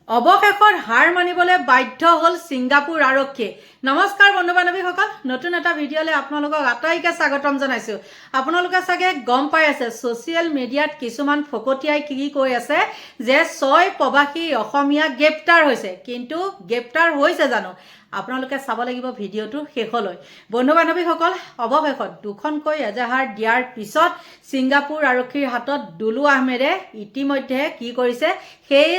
অৱশেষত হাৰ মানিবলৈ বাধ্য হ'ল ছিংগাপুৰ আৰক্ষীয়ে। নমস্কাৰ বন্ধু বান্ধৱীসকল, নতুন এটা ভিডিঅ'লৈ আপোনালোকক আটাইকে স্বাগতম জনাইছোঁ। আপোনালোকে চাগে গম পাই আছে ছ'চিয়েল মিডিয়াত কিছুমান ফকতীয়াই কি কৈ আছে যে 6 প্ৰৱাসী অসমীয়া গ্ৰেপ্তাৰ হৈছে, কিন্তু গ্ৰেপ্তাৰ হৈছে জানো? আপোনালোকে চাব লাগিব ভিডিঅ'টো শেষলৈ। বন্ধু বান্ধৱীসকল, অৱশেষত দুখনকৈ এজাহাৰ দিয়াৰ পিছত ছিংগাপুৰ আৰক্ষীৰ হাতত দুলু আহমেদে ইতিমধ্যে কি কৰিছে, সেই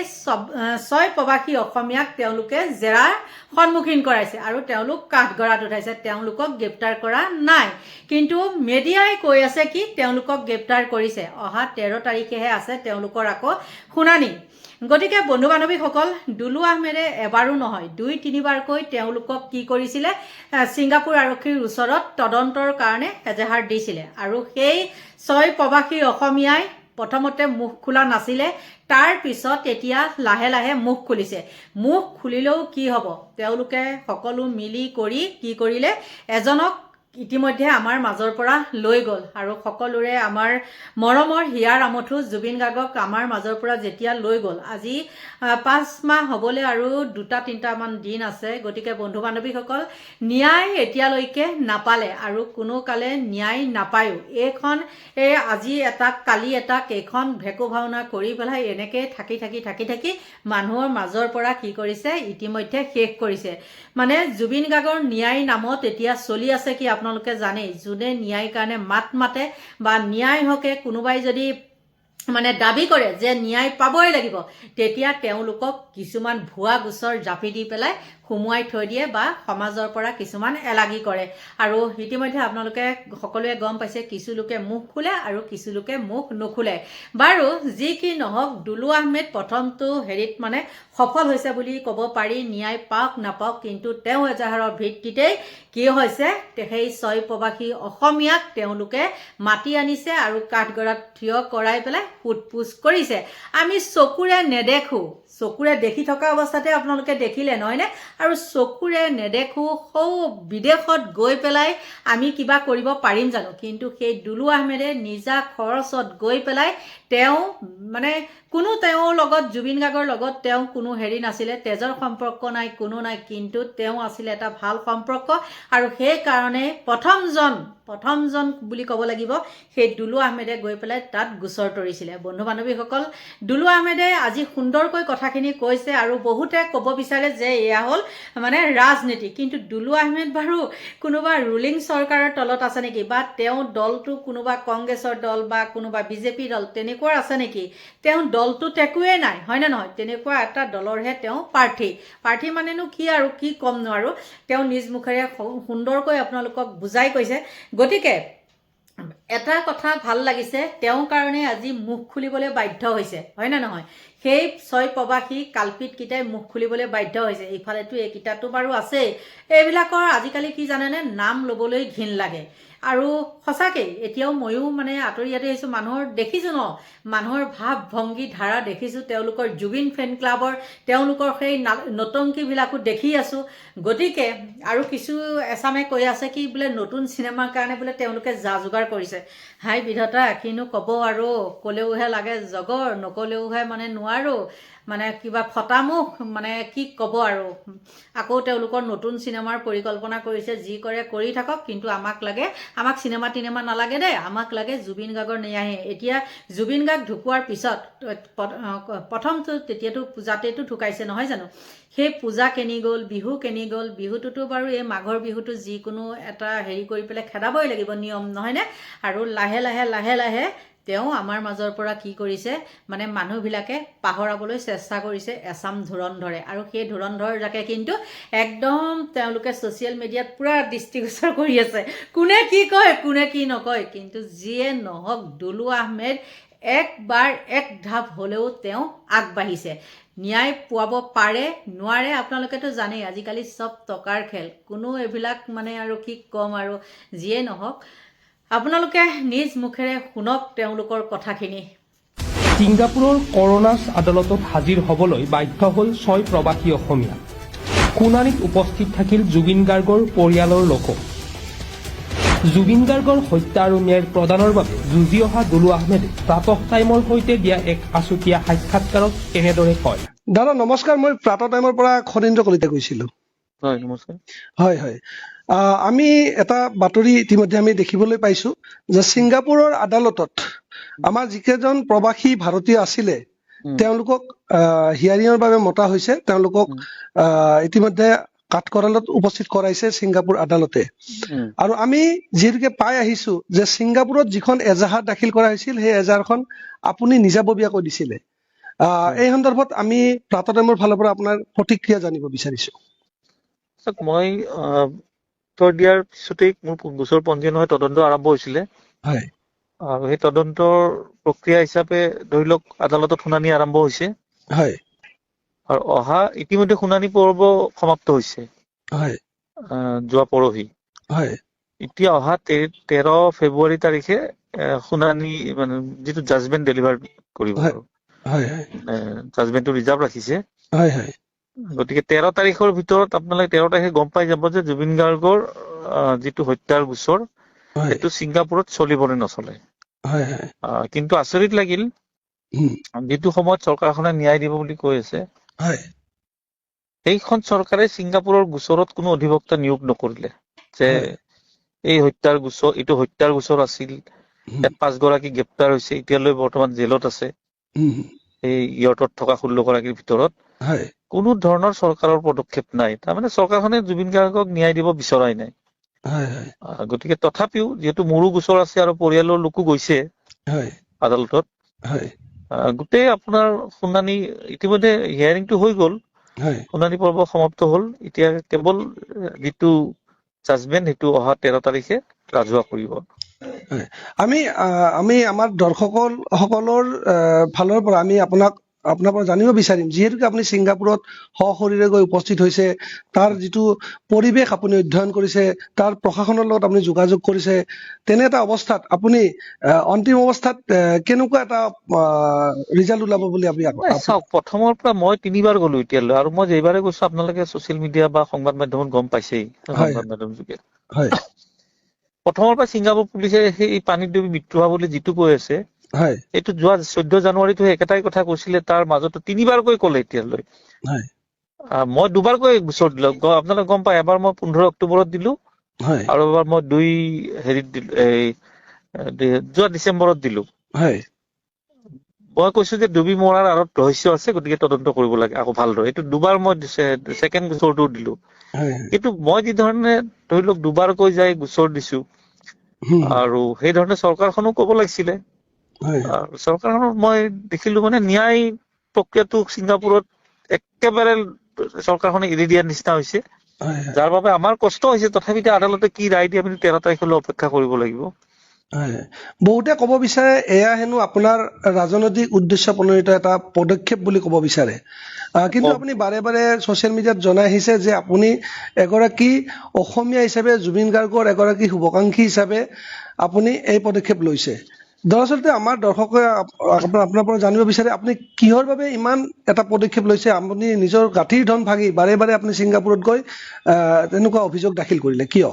6 প্ৰৱাসী অসমীয়াক তেওঁলোকে জেৰাৰ সন্মুখীন কৰাইছে আৰু তেওঁলোক কাঠগড়াত উঠাইছে। তেওঁলোকক গ্ৰেপ্তাৰ কৰা নাই, কিন্তু মিডিয়াই কৈ আছে কি তেওঁলোকক গ্ৰেপ্তাৰ কৰিছে। অহা 13 তাৰিখেহে আছে তেওঁলোকৰ আকৌ শুনানি। গতিকে বন্ধু বান্ধৱীসকল, দুলু আহমেদে এবাৰো নহয় 2-3বাৰকৈ তেওঁলোকক কি কৰিছিলে, ছিংগাপুৰ আৰক্ষীৰ ওচৰত তদন্তৰ কাৰণে এজাহাৰ দিছিলে আৰু সেই 6 প্ৰৱাসী অসমীয়াই প্ৰথমতে মুখ খোলা নাছিলে, তাৰ পিছত এতিয়া লাহে লাহে মুখ খুলিছে। মুখ খুলিলেও কি হ'ব, তেওঁলোকে সকলো মিলি কৰি কি কৰিলে, এজনক ইতিমধ্যে আমাৰ মাজৰ পৰা লৈ গ'ল আৰু সকলোৰে আমাৰ মৰমৰ হিয়াৰ আমঠু জুবিন গাৰ্গক আমাৰ মাজৰ পৰা যেতিয়া লৈ গ'ল, আজি 5 মাহ হ'বলৈ আৰু 2-3টামান দিন আছে। গতিকে বন্ধু বান্ধৱীসকল, ন্যায় এতিয়ালৈকে নাপালে আৰু কোনো কালে ন্যায় নাপায়ো। এইখন আজি এটাক কালি এটাক এইখন ভেকু ভাওনা কৰি পেলাই এনেকৈ থাকি মানুহৰ মাজৰ পৰা কি কৰিছে, ইতিমধ্যে শেষ কৰিছে। মানে জুবিন গাৰ্গৰ ন্যায় নামত এতিয়া চলি আছে কি আপোনালোকে জানেই, যোনে ন্যায় কাৰণে মাত মাতে বা ন্যায় হকে কোনোবাই যদি মানে দাবী কৰে যে ন্যায় পাবই লাগিব, তেতিয়া তেওঁলোকক কিছুমান ভুৱা গোচৰ জাপি দি পেলাই সুমুৱাই থৈ দিয়ে বা সমাজৰ পৰা কিছুমান এলাগী কৰে। আৰু ইতিমধ্যে আপোনালোকে সকলোৱে গম পাইছে, কিছু লোকে মুখ খোলে আৰু কিছু লোকে মুখ নুখোলে। বাৰু যি কি নহওক, দুলু আহমেদ প্ৰথমটো হেৰিত মানে সফল হৈছে বুলি ক'ব পাৰি। ন্যায় পাওক নাপাওক, কিন্তু তেওঁ এজাহাৰৰ ভিত্তিতেই কি হৈছে, সেই 6 প্ৰৱাসী অসমীয়াক তেওঁলোকে মাতি আনিছে আৰু কাঠগড়াত থিয় কৰাই পেলাই সোধ-পোছ কৰিছে। আমি চকুৰে নেদেখো, চকুৰে দেখি থকা অৱস্থাতে আপোনালোকে দেখিলে নহয়নে, আৰু চকুৰে নেদেখো সৌ বিদেশত গৈ পেলাই আমি কিবা কৰিব পাৰিম জানো? কিন্তু সেই দুলু আহমেদে নিজা খৰচত গৈ পেলাই তেওঁ মানে তেওঁৰ লগত, জুবিন গাৰ্গৰ লগত তেওঁ কোনো হেৰি নাছিলে, তেজৰ সম্পৰ্ক নাই, কোনো নাই, কিন্তু তেওঁ আছিলে এটা ভাল সম্পৰ্ক আৰু সেইকাৰণে প্ৰথমজন বুলি ক'ব লাগিব, সেই দুলু আহমেদে গৈ পেলাই তাত গোচৰ তৰিছিলে। বন্ধু বান্ধৱীসকল, দুলু আহমেদে আজি সুন্দৰকৈ কথাখিনি কৈছে আৰু বহুতে ক'ব বিচাৰে যে এয়া হ'ল মানে ৰাজনীতি, কিন্তু দুলু আহমেদ বাৰু কোনোবা ৰুলিং চৰকাৰৰ তলত আছে নেকি, বা তেওঁ দলটো কোনোবা কংগ্ৰেছৰ দল বা কোনোবা বিজেপি দল তেনেকুৱা আছে নেকি? তেওঁ দলটোত একোৱেই নাই, হয়নে নহয়? তেনেকুৱা এটা দলৰহে তেওঁ প্ৰাৰ্থী মানেনো কি আৰু কি ক'ম নোৱাৰো, তেওঁ নিজ মুখেৰে সুন্দৰকৈ আপোনালোকক বুজাই কৈছে। গতিকে এটা কথা ভাল লাগিছে, তেওঁৰ কাৰণে আজি মুখ খুলিবলৈ বাধ্য হৈছে, হয়নে নহয়? সেই 6 প্ৰৱাসী কালপিতকেইটাই মুখ খুলিবলৈ বাধ্য হৈছে। এইফালেতো এইকেইটাতো বাৰু আছেই, এইবিলাকৰ আজিকালি কি জানেনে, নাম ল'বলৈ ঘিণ লাগে। আৰু সঁচাকৈ এতিয়াও ময়ো মানে আঁতৰি আহিছোঁ, মানুহৰ দেখিছোঁ ন, মানুহৰ ভাৱ ভংগী ধাৰা দেখিছোঁ, তেওঁলোকৰ জুবিন ফেন ক্লাবৰ তেওঁলোকৰ সেই নতংকীবিলাকো দেখি আছোঁ। গতিকে আৰু কিছু এচামে কৈ আছে কি বোলে নতুন চিনেমাৰ কাৰণে বোলে তেওঁলোকে যা যোগাৰ কৰিছে। হাই বিধাতা, কিনো ক'ব আৰু, ক'লেওহে লাগে জগৰ, নক'লেওহে মানে নোৱাৰো, মানে কিবা ফটামুখ, মানে কি ক'ব আৰু। আকৌ তেওঁলোকৰ নতুন চিনেমাৰ পৰিকল্পনা কৰিছে, যি কৰে কৰি থাকক, কিন্তু আমাক চিনেমা নালাগে দেই, আমাক লাগে জুবিন গাৰ্গৰ ন্যায়হে। এতিয়া জুবিন গাৰ্গ ঢুকোৱাৰ পিছত প্ৰথমটো তেতিয়াতো পূজাতেতো ঢুকাইছে নহয় জানো, সেই পূজা কেনি গ'ল, বিহু কেনি গ'ল, বিহুটোতো বাৰু এই মাঘৰ বিহুটো যিকোনো এটা হেৰি কৰি পেলাই খেদাবই লাগিব, নিয়ম নহয়নে? আৰু লাহে লাহে তেওঁ আমাৰ মাজৰ পৰা কি কৰিছে, মানে মানুহবিলাকে পাহৰাবলৈ চেষ্টা কৰিছে এচাম ধুৰন্ধৰে, আৰু সেই ধুৰন্ধৰ যাকে কিন্তু একদম তেওঁলোকে ছ'চিয়েল মিডিয়াত পূৰা দৃষ্টিগোচৰ কৰি আছে, কোনে কি কয় কোনে কি নকয়। কিন্তু যিয়ে নহওক, দুলু আহমেদ এক ঢাপ হ'লেও তেওঁ আগবাঢ়িছে। ন্যায় পোৱাব পাৰে নোৱাৰে আপোনালোকেতো জানেই, আজিকালি চব টকাৰ খেল, কোনো এইবিলাক মানে আৰু কি ক'ম আৰু। যিয়ে নহওক, আপোনালোকে নিজ মুখেৰে শুনক তেওঁলোকৰ কথাখিনি। ছিংগাপুৰৰ কৰনাছ আদালতত হাজিৰ হ'বলৈ বাধ্য হ'ল 6 প্ৰৱাসী অসমীয়া। শুনানিত উপস্থিত থাকিল জুবিন গাৰ্গৰ পৰিয়ালৰ লোকো। জুবিন গাৰ্গৰ হত্যা আৰু ন্যায় প্ৰদানৰ বাবে যুঁজি অহা দুলু আহমেদে প্ৰাতঃ টাইমৰ সৈতে দিয়া এক আছুতীয়া সাক্ষাৎকাৰত এনেদৰে কয়। দাদা নমস্কাৰ, মই প্ৰাত টাইমৰ পৰা খনীন্দ্ৰ কলিতাই কৈছিলো। হয় নমস্কাৰ। হয় হয়, আমি এটা বাতৰি ইতিমধ্যে আমি দেখিবলৈ পাইছো যে ছিংগাপুৰৰ আদালতত আমাৰ যিকেইজন প্ৰৱাসী ভাৰতীয় আছিলে তেওঁলোকক হিয়াৰিঙৰ বাবে মতা হৈছে। তেওঁলোকক ইতিমধ্যে কাঠকৰালত উপস্থিত কৰাইছে ছিংগাপুৰ আদালতে। আৰু আমি যিহেতুকে পাই আহিছো যে ছিংগাপুৰত যিখন এজাহাৰ দাখিল কৰা হৈছিল সেই এজাহাৰখন আপুনি নিজাববীয়াকৈ দিছিলে। এই সন্দৰ্ভত আমি প্ৰাত টাইমৰ ফালৰ পৰা আপোনাৰ প্ৰতিক্ৰিয়া জানিব বিচাৰিছো। মই উত্তৰ দিয়াৰ পিছতেই মোৰ গোচৰ পঞ্জীয়ন হৈ তদন্ত আৰম্ভ হৈছিলে। হয় আৰু সেই তদন্তৰ প্ৰক্ৰিয়া হিচাপে ধৰি লওক আদালতত শুনানি আৰম্ভ হৈছে। হয় আৰু ইতিমধ্যে শুনানি পৰ্ব সমাপ্ত হৈছে হয় যোৱা পৰহি। হয় এতিয়া অহা 13 ফেব্ৰুৱাৰী তাৰিখে শুনানি মানে যিটো জাজমেণ্ট ডেলিভাৰ কৰিব হয় আৰু হয় হয় জাজমেণ্টটো ৰিজাৰ্ভ ৰাখিছে। হয় হয় গতিকে 13 তাৰিখৰ ভিতৰত আপোনালোকে 13 তাৰিখে গম পাই যাব যে জুবিন গাৰ্গৰ যিটো হত্যাৰ গোচৰ হয় সেইটো ছিংগাপুৰত চলিব নে নচলে। হয় হয় কিন্তু আচৰিত লাগিল যিটো সময়ত চৰকাৰখনে ন্যায় দিব বুলি কৈ আছে হয় সেইখন চৰকাৰে ছিংগাপুৰৰ গোচৰত কোনো অধিবক্তা নিয়োগ নকৰিলে। যে এই হত্যাৰ গোচৰ এইটো হত্যাৰ গোচৰ আছিল, ইয়াত 5 গৰাকী গ্ৰেপ্তাৰ হৈছে, এতিয়ালৈ বৰ্তমান জেলত আছে এই ইয়টত থকা 16 গৰাকীৰ ভিতৰত। হয় কোনো ধৰণৰ চৰকাৰৰ পদক্ষেপ নাই। তাৰমানে চৰকাৰখনে জুবিন গাৰ্গক ন্যায় দিব বিচৰাই নাই। হয় হয় গতিকে তথাপিও যিহেতু মোৰো গোচৰ আছে আৰু পৰিয়ালৰ লোকো গৈছে হয় আদালতত, হয় গোটেই আপোনাৰ শুনানি ইতিমধ্যে হিয়াৰিংটো হৈ গ'ল, হয় শুনানি পৰ্ব সমাপ্ত হ'ল। এতিয়া কেৱল যিটো জাজমেণ্ট সেইটো অহা 13 তাৰিখে ৰাজহুৱা কৰিব। আমি আমাৰ দৰ্শকসকলৰ ফালৰ পৰা আমি আপোনাৰ পৰা জানিব বিচাৰিম, যিহেতুকে আপুনি ছিংগাপুৰত সশৰীৰে গৈ উপস্থিত হৈছে, তাৰ যিটো পৰিৱেশ আপুনি অধ্যয়ন কৰিছে, তাৰ প্ৰশাসনৰ লগত আপুনি যোগাযোগ কৰিছে, তেনে এটা অৱস্থাত আপুনি অন্তিম অৱস্থাত কেনেকুৱা এটা ৰিজাল্ট ওলাব বুলি আপুনি চাওক, প্ৰথমৰ পৰা মই 3বাৰ গলো এতিয়ালৈ, আৰু মই যেইবাৰে গৈছো আপোনালোকে ছচিয়েল মিডিয়া বা সংবাদ মাধ্যমত গম পাইছেই, সংবাদ মাধ্যম যোগে। হয় প্ৰথমৰ পৰা ছিংগাপুৰ পুলিচে সেই পানীত ডুবি মৃত্যু হোৱা বুলি যিটো কৈ আছে হয় এইটো যোৱা 14 জানুৱাৰীতো একেটাই কথা কৈছিলে। তাৰ মাজতো 3বাৰকৈ ক'লে এতিয়ালৈ। হয় মই 2বাৰকৈ গোচৰ দিলো, আপোনালোকে গম পায়। এবাৰ মই 15 অক্টোবৰত দিলো হয় আৰু এবাৰ মই 2 হেৰিত দিলো, যোৱা ডিচেম্বৰত দিলো। হয় মই কৈছো যে ডুবি মৰাৰ আঁৰত ৰহস্য আছে, গতিকে তদন্ত কৰিব লাগে আকৌ ভালদৰে। এইটো 2বাৰ মই ছেকেণ্ড গোচৰটো দিলো। হয় কিন্তু মই যি ধৰণে ধৰি লওক 2বাৰকৈ যাই গোচৰ দিছো, আৰু সেই ধৰণে চৰকাৰখনো ক'ব লাগিছিলে। আৰু চৰকাৰখনৰ মই দেখিলো মানে ন্যায় প্ৰক্ৰিয়াটো ছিংগাপুৰত একেবাৰে চৰকাৰখনে এৰি দিয়াৰ নিচিনা হৈছে, যাৰ বাবে আমাৰ কষ্ট হৈছে। তথাপিতো আদালতে কি ৰায় দিয়ে আমি 13 তাৰিখলৈ অপেক্ষা কৰিব লাগিব। বহুতে ক'ব বিচাৰে এয়া হেনো আপোনাৰ ৰাজনৈতিক উদ্দেশ্য প্ৰণোদিত এটা পদক্ষেপ বুলি ক'ব বিচাৰে, কিন্তু আপুনি বাৰে বাৰে ছচিয়েল মিডিয়াত জনাই আহিছে যে আপুনি এগৰাকী অসমীয়া হিচাপে, জুবিন গাৰ্গৰ এগৰাকী শুভাকাংক্ষী হিচাপে আপুনি এই পদক্ষেপ লৈছে। দৰাচলতে আমাৰ দৰ্শকে আপোনাৰ পৰা জানিব বিচাৰে আপুনি কিহৰ বাবে ইমান এটা পদক্ষেপ লৈছে। আপুনি নিজৰ গাঁঠিৰ ধন ভাগি বাৰে বাৰে আপুনি ছিংগাপুৰত গৈ তেনেকুৱা অভিযোগ দাখিল কৰিলে কিয়?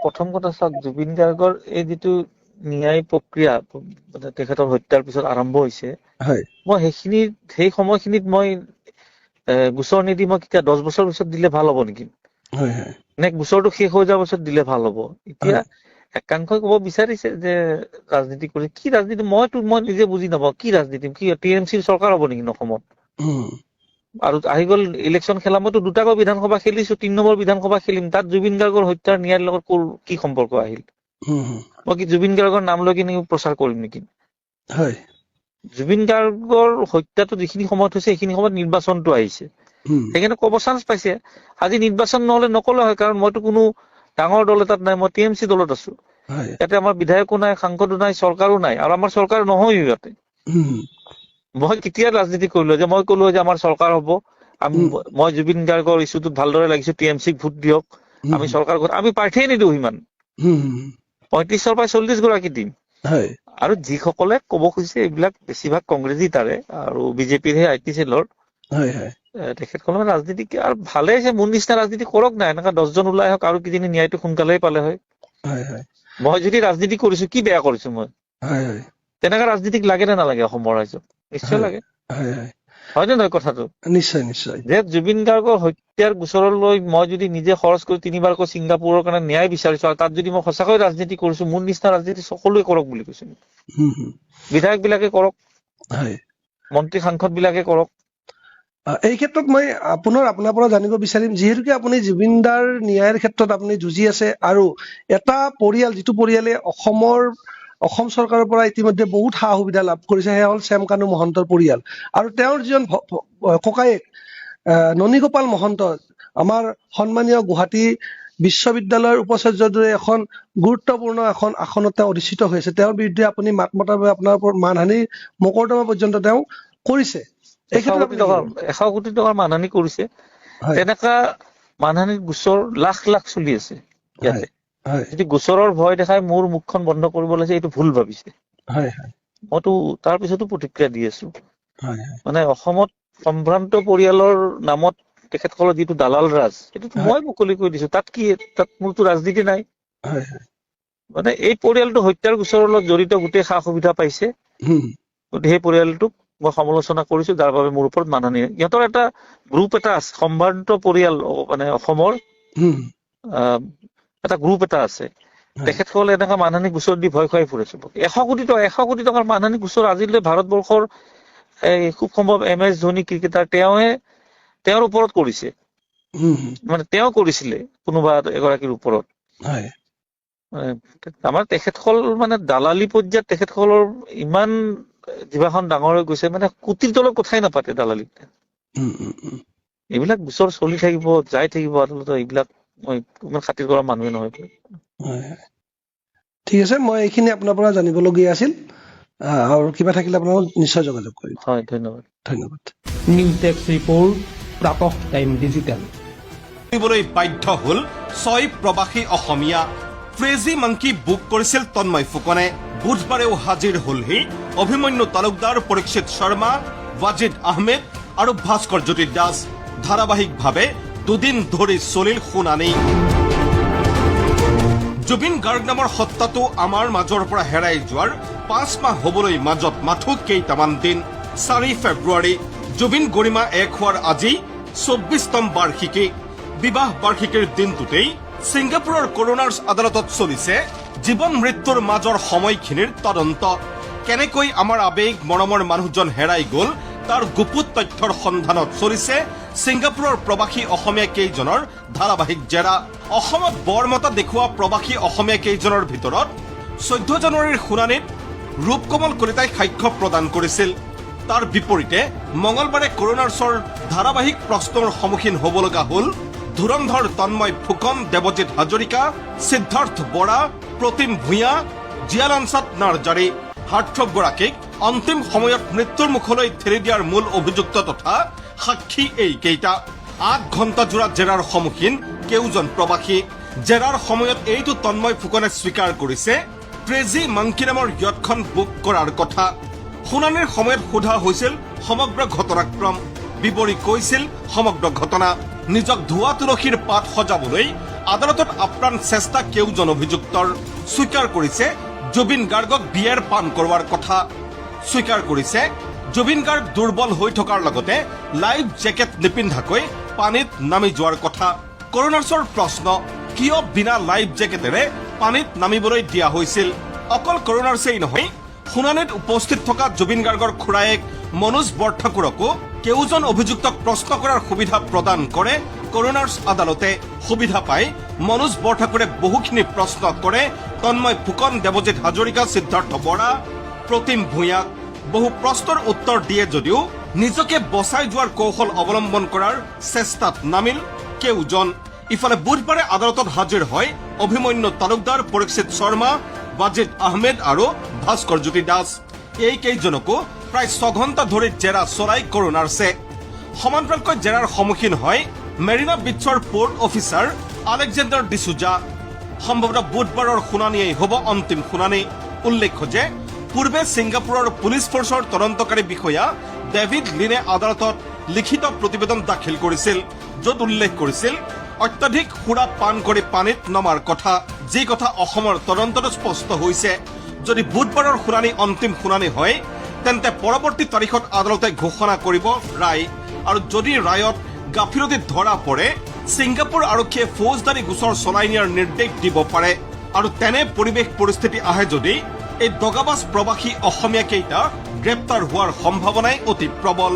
প্ৰথম কথা চাওক, জুবিন গাৰ্গৰ এই যিটো ন্যায় প্ৰক্ৰিয়া তেখেতৰ হত্যাৰ পিছত আৰম্ভ হৈছে, মই সেই সময়খিনিত মই গোচৰ নিদি মই কেতিয়া 10 বছৰ পিছত দিলে ভাল হ'ব নেকি? নে গোচৰটো শেষ হৈ যোৱাৰ পিছত দিলে ভাল হ'ব? এতিয়া একাংশই ক'ব বিচাৰিছে যে ৰাজনীতি কৰি, কি ৰাজনীতি? মই নিজে বুজি নাপাওঁ কি ৰাজনীতি। কি TMCৰ চৰকাৰ হ'ব নেকি অসমত? আৰু আহি গ'ল ইলেকশ্যন খেলা। মইতো 2টাকৈ বিধানসভা খেলিছো, 3 নম্বৰ বিধানসভা খেলিম। তাত জুবিন গাৰ্গৰ হত্যাৰ ন্যায়ৰ লগত কি সম্পৰ্ক আহিল? মই কি জুবিন গাৰ্গৰ নাম লৈ কিনে প্ৰচাৰ কৰিম নেকি? জুবিন গাৰ্গৰ হত্যাটো যিখিনি সময়ত হৈছে সেইখিনি সময়ত নিৰ্বাচনটো আহিছে, সেইকাৰণে ক'ব চান্স পাইছে। আজি নিৰ্বাচন নহলে নকলে হয়, কাৰণ মইতো কোনো ডাঙৰ দল এটাত নাই, মই TMC দলত আছো। ইয়াতে আমাৰ বিধায়কো নাই, সাংসদো নাই, চৰকাৰো নাই, আৰু আমাৰ চৰকাৰ নহয় ইয়াতে। মই কেতিয়া ৰাজনীতি কৰিলো যে মই ক'লো যে আমাৰ চৰকাৰ হ'ব, মই জুবিন গাৰ্গৰ ইছ্যুটোত ভালদৰে লাগিছো, TMCক ভোট দিয়ক, আমি চৰকাৰ, আমি প্ৰাৰ্থীয়ে নিদিওঁ সিমান। 35ৰ পৰা 40 গৰাকী দিম। আৰু যিসকলে ক'ব খুজিছে এইবিলাক বেছিভাগ কংগ্ৰেছী তাৰে, আৰু বিজেপিৰহে IT চেলৰ তেখেতসকলে ৰাজনীতি আৰু ভালে হৈছে। মোৰ নিচিনা ৰাজনীতি কৰক নাই, এনেকুৱা 10 জন ওলাই আহক, আৰু কিজানি ন্যায়টো সোনকালেই পালে হয়। মই যদি ৰাজনীতি কৰিছো, কি বেয়া কৰিছো মই? তেনেকুৱা ৰাজনীতিক লাগে নে নালাগে অসমৰ ৰাইজক? নিশ্চয় লাগে। হয়নে নহয় কথাটো? নিশ্চয় নিশ্চয়। যে জুবিন গাৰ্গৰ হত্যাৰ গোচৰলৈ মই যদি নিজে খৰচ কৰি 3বাৰকৈ ছিংগাপুৰৰ কাৰণে ন্যায় বিচাৰিছো আৰু তাত যদি মই সঁচাকৈ ৰাজনীতি কৰিছো, মোৰ নিচিনা ৰাজনীতি সকলোৱে কৰক বুলি কৈছো। বিধায়ক বিলাকে কৰক, হয়, মন্ত্ৰী সাংসদ বিলাকে কৰক। এই ক্ষেত্ৰত মই আপোনাৰ পৰা জানিব বিচাৰিম, যিহেতুকে আপুনি জুবিনদাৰ ন্যায়ৰ ক্ষেত্ৰত আপুনি যুঁজি আছে আৰু এটা পৰিয়াল, যিটো পৰিয়ালে অসম চৰকাৰৰ পৰা ইতিমধ্যে বহুত সা সুবিধা লাভ কৰিছে, সেয়া হ'ল শ্যাম কানু মহন্তৰ পৰিয়াল। আৰু তেওঁৰ যিজন ককায়েক ননীগোপাল মহন্ত, আমাৰ সন্মানীয় গুৱাহাটী বিশ্ববিদ্যালয়ৰ উপাচাৰ্যৰ এখন গুৰুত্বপূৰ্ণ এখন আসনত তেওঁ অধিষ্ঠিত হৈছে। তেওঁৰ বিৰুদ্ধে আপুনি মাত মতাৰ বাবে আপোনাৰ ওপৰত মানহানি মোকৰ্দমা পৰ্যন্ত তেওঁ কৰিছে। 100 কোটি টকাৰ মানহানি কৰিছে। তেনেকা মানহানিৰ গোচৰ লাখ লাখ চলি আছে ইয়াতে। যদি গোচৰৰ ভয় দেখাই মোৰ মুখখন বন্ধ কৰিব লাগিছে, এইটো ভুল ভাবিছে। মইতো তাৰ পিছতো প্ৰতিক্ৰিয়া দি আছো। মানে অসমত সম্ভ্ৰান্ত পৰিয়ালৰ নামত তেখেতসকলৰ যিটো দালাল ৰাজ, সেইটোতো মই মুকলি কৰি দিছো। তাত মোৰতো ৰাজনীতি নাই। মানে এই পৰিয়ালটো হত্যাৰ গোচৰৰ লগত জড়িত, গোটেই সা সুবিধা পাইছে। গতিকে সেই পৰিয়ালটোক মই সমালোচনা কৰিছো, যাৰ বাবে মোৰ ওপৰত মানহানি। ইহঁতৰ এটা গ্ৰুপ এটা আছে, সম্ভ্ৰান্ত পৰিয়াল, মানে অসমৰ এটা গ্ৰুপ এটা আছে। তেখেতসকলে এনেকুৱা মানহানি গোচৰ দি ভয় খুৱাই ফুৰিছে। 100 কোটি টকাৰ মানহানি গোচৰ আজিলৈ ভাৰতবৰ্ষৰ খুব সম্ভৱ MS ধোনী ক্ৰিকেটাৰ তেওঁৰ ওপৰত কৰিছে। মানে তেওঁ কৰিছিলে কোনোবা এগৰাকীৰ ওপৰত। আমাৰ তেখেতসকল মানে দালালি পৰ্যায়ত তেখেতসকলৰ ইমান জিভাখন ডাঙৰ হৈ গৈছে, মানে কোটিৰ তলত কথাই নাপাতে দালালি। এইবিলাক গোচৰ চলি থাকিব, যাই থাকিব আদালতত। এইবিলাক মই ইমান খাতিৰ কৰা মানুহে নহয়। ঠিক আছে, মই এইখিনি আপোনাৰ পৰা জানিবলগীয়া আছিল, আৰু কিবা থাকিলে আপোনাক নিশ্চয় যোগাযোগ কৰিম। হয়, ধন্যবাদ। News desk report, Pratah Time Digital. বাধ্য হল 6 প্ৰৱাসী অসমীয়া। ক্ৰেজি মাংকি বুক কৰিছিল তন্ময় ফুকনে। বুধবাৰেও হাজিৰ হলহি অভিমন্যু তালুকদাৰ, পৰীক্ষিত শৰ্মা, ৱাজিদ আহমেদ আৰু ভাস্কৰ জ্যোতি দাস। ধাৰাবাহিকভাৱে 2 দিন ধৰি চলিল শুনানি। জুবিন গাৰ্গ নামৰ সত্তাটো আমাৰ মাজৰ পৰা হেৰাই যোৱাৰ 5 মাহ হবলৈ মাজত মাথো কেইটামান দিন। 4 ফেব্ৰুৱাৰী জুবিন গৰিমা 1 হোৱাৰ আজি 24তম বাৰ্ষিকী। বিবাহ বাৰ্ষিকীৰ দিনটোতেই ছিংগাপুৰৰ কৰোনাৰ্ছ আদালতত চলিছে জীৱন মৃত্যুৰ মাজৰ সময়খিনিৰ তদন্ত। কেনেকৈ আমাৰ আৱেগ মৰমৰ মানুহজন হেৰাই গ'ল তাৰ গুপুত তথ্যৰ সন্ধানত চলিছে ছিংগাপুৰৰ প্ৰৱাসী অসমীয়া কেইজনৰ ধাৰাবাহিক জেৰা। অসমত বৰমতা দেখুওৱা প্ৰৱাসী অসমীয়া কেইজনৰ ভিতৰত 14 জানুৱাৰীৰ শুনানিত ৰূপকমল কলিতাই সাক্ষ্য প্ৰদান কৰিছিল। তাৰ বিপৰীতে মঙলবাৰে কৰোনাৰ্ছৰ ধাৰাবাহিক প্ৰশ্নৰ সন্মুখীন হ'ব লগা হ'ল ধুৰন্ধৰ তন্ময় ফুকন, দেৱজিৎ হাজৰিকা, সিদ্ধাৰ্থ বৰা, প্ৰতিম ভূঞা, জিয়ালানচাঁদ নাৰ্জাৰী। হাৰ্থবগৰাকীক অন্তিম সময়ত মৃত্যুৰ মুখলৈ ঠেলি দিয়াৰ মূল অভিযুক্ত তথা সাক্ষী এইকেইটা। 8 ঘণ্টা জোৰা জেৰাৰ সন্মুখীন কেউজন প্ৰৱাসী। জেৰাৰ সময়ত এইটো তন্ময় ফুকনে স্বীকাৰ কৰিছে ক্ৰেজি মাংকি নামৰ য়টখন বুক কৰাৰ কথা। শুনানিৰ সময়ত সোধা হৈছিল সমগ্ৰ ঘটনাক্ৰম। বিৱৰি কৈছিল সমগ্ৰ ঘটনা। নিজক ধোৱা তুলসীৰ পাত সজাবলৈ আদালতত আপ্ৰাণ চেষ্টা কেউজন অভিযুক্তৰ। স্বীকাৰ কৰিছে জুবিন গাৰ্গক বিয়েৰ পান কৰোৱাৰ কথা। স্বীকাৰ কৰিছে জুবিন গাৰ্গ দুৰ্বল হৈ থকাৰ লগতে লাইফ জেকেট নিপিন্ধাকৈ পানীত নামি যোৱাৰ কথা। কৰোনাৰ্ছৰ প্ৰশ্ন, কিয় বিনা লাইফ জেকেটেৰে পানীত নামিবলৈ দিয়া হৈছিল? অকল কৰোনাৰ্ছেই নহয়, শুনানিত উপস্থিত থকা জুবিন গাৰ্গৰ খুৰায়েক মনোজ বৰঠাকুৰকো কেউজন অভিযুক্তক প্ৰশ্ন কৰাৰ সুবিধা প্ৰদান কৰে কৰোনাৰ্ছ আদালতে। সুবিধা পাই মনোজ বৰঠাকুৰে বহুখিনি প্ৰশ্ন কৰে তন্ময় ফুকন, দেৱজিৎ হাজৰিকা, সিদ্ধাৰ্থ বৰা, প্ৰতিম ভূঞাক। বহু প্ৰশ্নৰ উত্তৰ দিয়ে যদিও নিজকে বচাই যোৱাৰ কৌশল অৱলম্বন কৰাৰ চেষ্টাত নামিল কেউজন। ইফালে বুধবাৰে আদালতত হাজিৰ হয় অভিমন্যু তালুকদাৰ, পৰীক্ষিত শৰ্মা, ৱাজিদ আহমেদ আৰু ভাস্কৰ জ্যোতি দাস। এইকেইজনকো প্ৰায় 6 ঘণ্টা ধৰি জেৰা চলাই কৰোনাৰ্ছে। সমান্তৰালকৈ জেৰাৰ সন্মুখীন হয় মেৰিনা বিচৰ পোৰ্ট অফিচাৰ আলেকজেণ্ডাৰ ডিচুজা। সম্ভৱতঃ বুধবাৰৰ শুনানিয়েই হ'ব অন্তিম শুনানি। উল্লেখ্য যে পূৰ্বে ছিংগাপুৰৰ পুলিচ ফৰ্চৰ তদন্তকাৰী বিষয়া ডেভিড লিনে আদালতত লিখিত প্ৰতিবেদন দাখিল কৰিছিল, য'ত উল্লেখ কৰিছিল অত্যাধিক সুৰা পান কৰি পানীত নমাৰ কথা, যি কথা অসমৰ তদন্তত স্পষ্ট হৈছে। যদি বুধবাৰৰ শুনানি অন্তিম শুনানি হয়, তেন্তে পৰৱৰ্তী তাৰিখত আদালতে ঘোষণা কৰিব ৰায়। আৰু যদি ৰায়ত গাফিলতিত ধৰা পৰে ছিংগাপুৰ আৰক্ষীয়ে ফৌজদাৰী গোচৰ চলাই নিয়াৰ নিৰ্দেশ দিব পাৰে। আৰু তেনে পৰিৱেশ পৰিস্থিতি আহে যদি এই দগাবাজ প্ৰৱাসী অসমীয়া কেইটা গ্ৰেপ্তাৰ হোৱাৰ সম্ভাৱনাই অতি প্ৰবল।